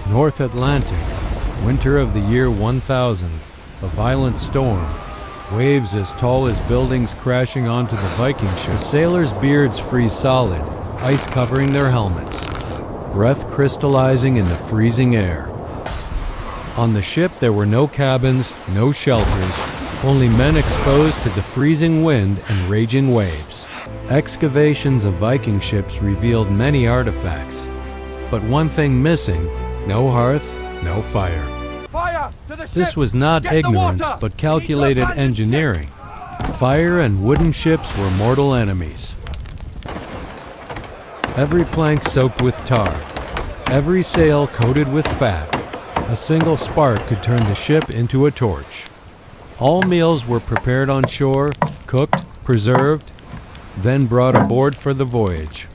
North Atlantic, winter of the year 1000, a violent storm. Waves as tall as buildings crashing onto the Viking ship. The sailors' beards freeze solid, ice covering their helmets, breath crystallizing in the freezing air. On the ship there were no cabins, no shelters, only men exposed to the freezing wind and raging waves. Excavations of Viking ships revealed many artifacts, but one thing missing: no hearth, no fire. This was not ignorance, but calculated engineering. Fire and wooden ships were mortal enemies. Every plank soaked with tar, every sail coated with fat. A single spark could turn the ship into a torch. All meals were prepared on shore, cooked, preserved, then brought aboard for the voyage.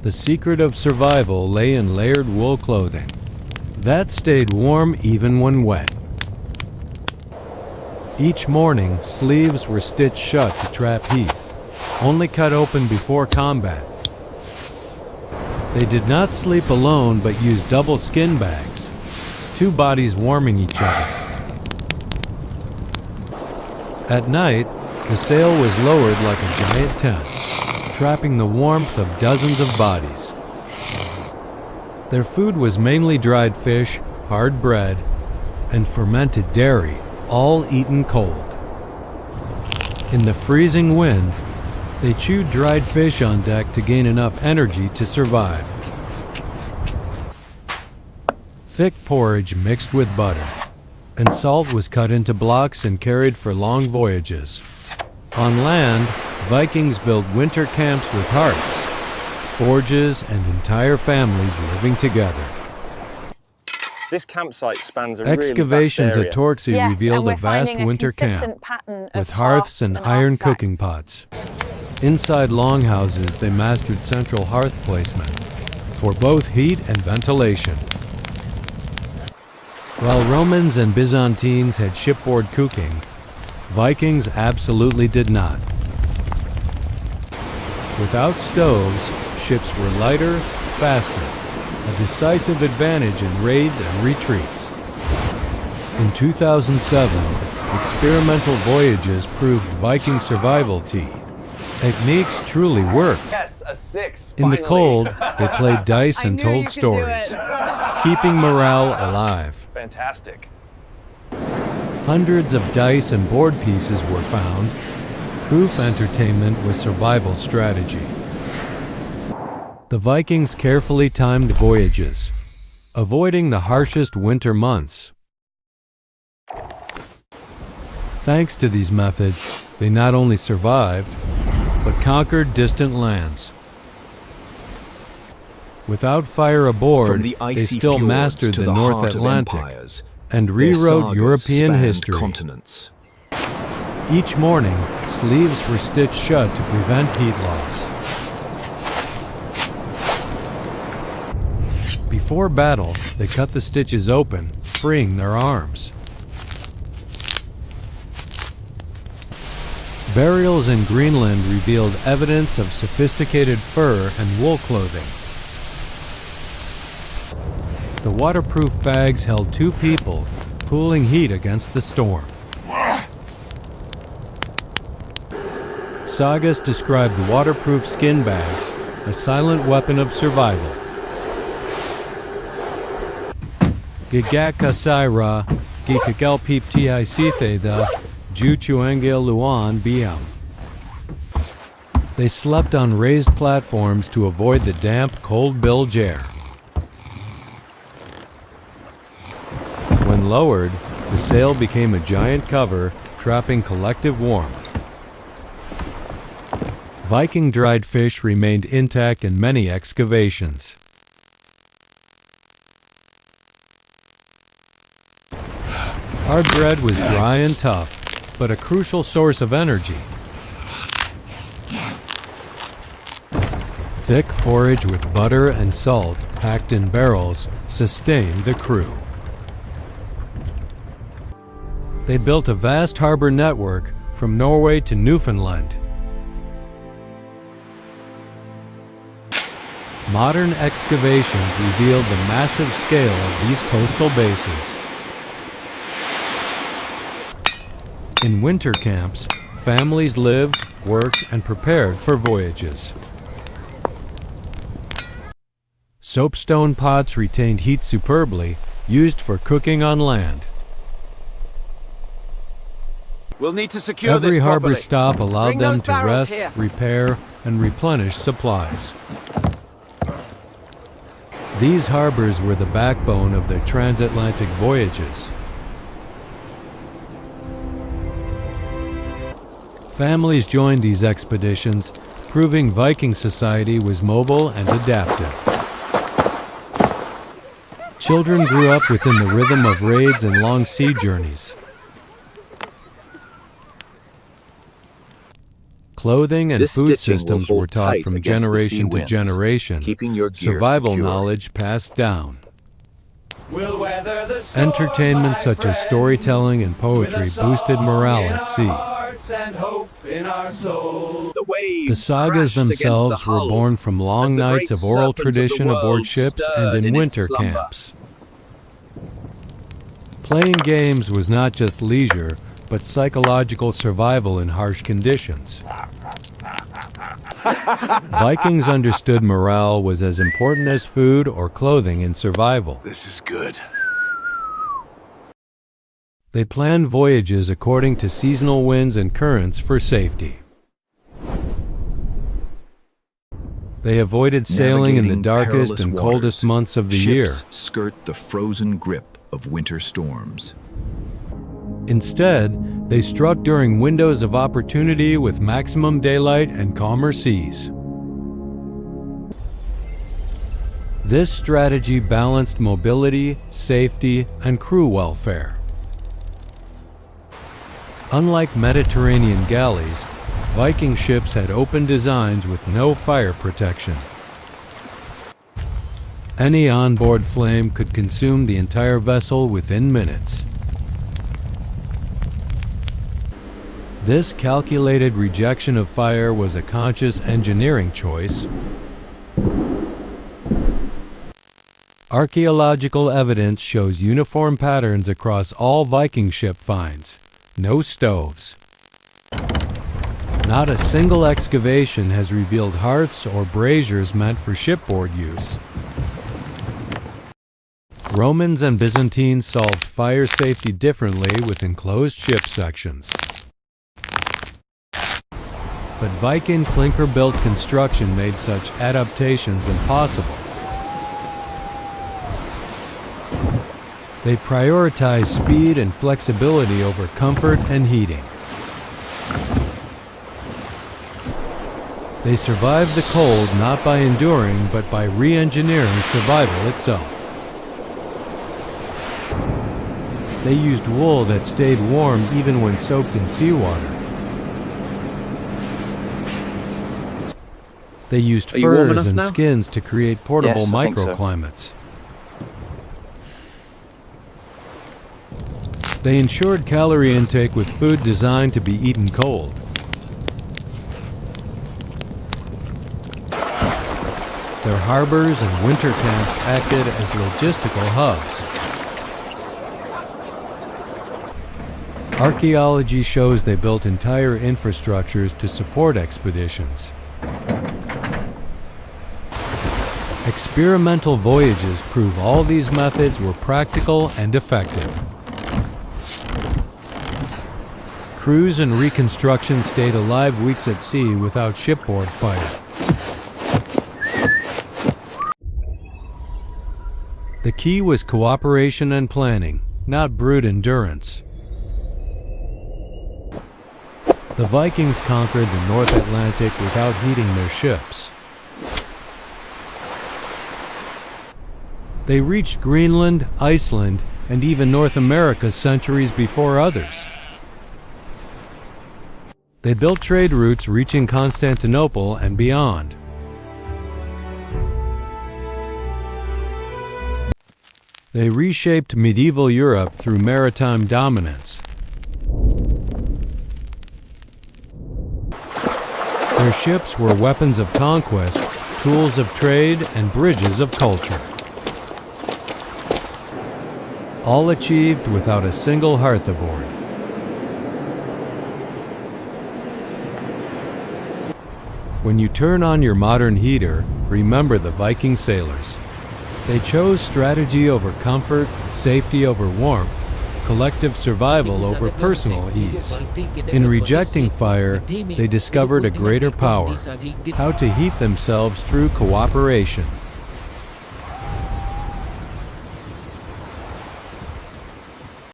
The secret of survival lay in layered wool clothing that stayed warm even when wet. Each morning, sleeves were stitched shut to trap heat, only cut open before combat. They did not sleep alone but used double skin bags, two bodies warming each other. At night, the sail was lowered like a giant tent, trapping the warmth of dozens of bodies. Their food was mainly dried fish, hard bread, and fermented dairy, all eaten cold. In the freezing wind, they chewed dried fish on deck to gain enough energy to survive. Thick porridge mixed with butter, and salt was cut into blocks and carried for long voyages. On land, Vikings built winter camps with hearths, forges, and entire families living together. This campsite spans a Excavations really at Torksey revealed a vast winter camp with hearths and iron cooking pots. Inside longhouses, they mastered central hearth placement for both heat and ventilation. While Romans and Byzantines had shipboard cooking, Vikings absolutely did not. Without stoves, ships were lighter, faster, a decisive advantage in raids and retreats. In 2007, experimental voyages proved Viking survival techniques truly worked. Yes, a 6. In the cold, they played dice and told stories, keeping morale alive. Fantastic. Hundreds of dice and board pieces were found. Proof entertainment was survival strategy. The Vikings carefully timed voyages, avoiding the harshest winter months. Thanks to these methods, they not only survived, but conquered distant lands. Without fire aboard, they still mastered the North Atlantic and rewrote European history. Continents. Each morning, sleeves were stitched shut to prevent heat loss. Before battle, they cut the stitches open, freeing their arms. Burials in Greenland revealed evidence of sophisticated fur and wool clothing. The waterproof bags held 2 people, cooling heat against the storm. Sagas described waterproof skin bags, a silent weapon of survival. Gigaka Saira, Gikakel Pipti Sitheda, Juchuangel Luan Biam. They slept on raised platforms to avoid the damp, cold bilge air. When lowered, the sail became a giant cover, trapping collective warmth. Viking dried fish remained intact in many excavations. Hard bread was dry and tough, but a crucial source of energy. Thick porridge with butter and salt, packed in barrels, sustained the crew. They built a vast harbor network from Norway to Newfoundland. Modern excavations revealed the massive scale of these coastal bases. In winter camps, families lived, worked, and prepared for voyages. Soapstone pots retained heat superbly, used for cooking on land. We'll need to secure Every this harbor properly. stop allowed Bring them those to barrels rest, here. repair, and replenish supplies. These harbors were the backbone of their transatlantic voyages. Families joined these expeditions, proving Viking society was mobile and adaptive. Children grew up within the rhythm of raids and long sea journeys. Clothing and This food stitching will systems hold were taught tight from against the sea generation to winds, generation, keeping your gear survival secure. knowledge passed down. We'll weather the storm, Entertainment my such as friends, storytelling and poetry with a song boosted morale in at our sea. hearts and hope in our soul. The waves The sagas crashed against themselves the were hull born from long as the nights great of oral serpent of the tradition aboard world ships stirred and in its winter slumber. camps. Playing games was not just leisure, but psychological survival in harsh conditions. Vikings understood morale was as important as food or clothing in survival. This is good. They planned voyages according to seasonal winds and currents for safety. They avoided sailing in the Navigating darkest perilous and waters, coldest months of the year. ships skirt the frozen grip of winter storms. Instead, they struck during windows of opportunity with maximum daylight and calmer seas. This strategy balanced mobility, safety, and crew welfare. Unlike Mediterranean galleys, Viking ships had open designs with no fire protection. Any onboard flame could consume the entire vessel within minutes. This calculated rejection of fire was a conscious engineering choice. Archaeological evidence shows uniform patterns across all Viking ship finds. No stoves. Not a single excavation has revealed hearths or braziers meant for shipboard use. Romans and Byzantines solved fire safety differently with enclosed ship sections. But Viking clinker-built construction made such adaptations impossible. They prioritized speed and flexibility over comfort and heating. They survived the cold not by enduring, but by re-engineering survival itself. They used wool that stayed warm even when soaked in seawater. They used Are you warm furs enough and now? skins to create portable Yes, I think so. microclimates. They ensured calorie intake with food designed to be eaten cold. Their harbors and winter camps acted as logistical hubs. Archaeology shows they built entire infrastructures to support expeditions. Experimental voyages prove all these methods were practical and effective. Crews and reconstruction stayed alive weeks at sea without shipboard fire. The key was cooperation and planning, not brute endurance. The Vikings conquered the North Atlantic without heating their ships. They reached Greenland, Iceland, and even North America centuries before others. They built trade routes reaching Constantinople and beyond. They reshaped medieval Europe through maritime dominance. Their ships were weapons of conquest, tools of trade, and bridges of culture. All achieved without a single hearth aboard. When you turn on your modern heater, remember the Viking sailors. They chose strategy over comfort, safety over warmth, collective survival over personal ease. In rejecting fire, they discovered a greater power, how to heat themselves through cooperation.